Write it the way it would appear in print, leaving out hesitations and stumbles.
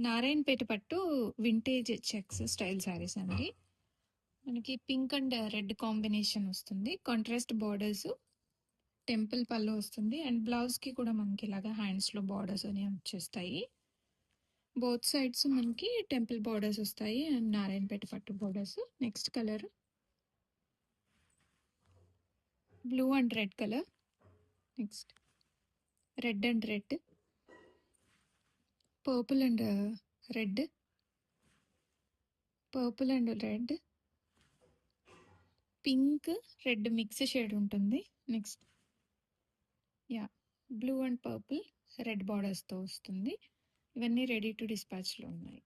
నారాయణపేట పట్టు vintage checks style saris అండి. మనకి పింక్ అండ్ రెడ్ కాంబినేషన్ వస్తుంది. కాంట్రాస్ట్ బార్డర్స్, టెంపుల్ పళ్ళు వస్తుంది. అండ్ బ్లౌజ్కి కూడా మనకి ఇలాగా హ్యాండ్స్లో బార్డర్స్ అనేవి వచ్చేస్తాయి. బోత్ సైడ్స్ మనకి టెంపుల్ బార్డర్స్ వస్తాయి అండ్ నారాయణపేట పట్టు borders. Next colour blue and red colour. Next red and red, purple and red, purple and red, pink red mix shade ఉంటుంది. నెక్స్ట్ బ్లూ అండ్ పర్పుల్ రెడ్ బార్డర్స్తో వస్తుంది. ఇవన్నీ రెడీ టు డిస్పాచ్లో ఉన్నాయి.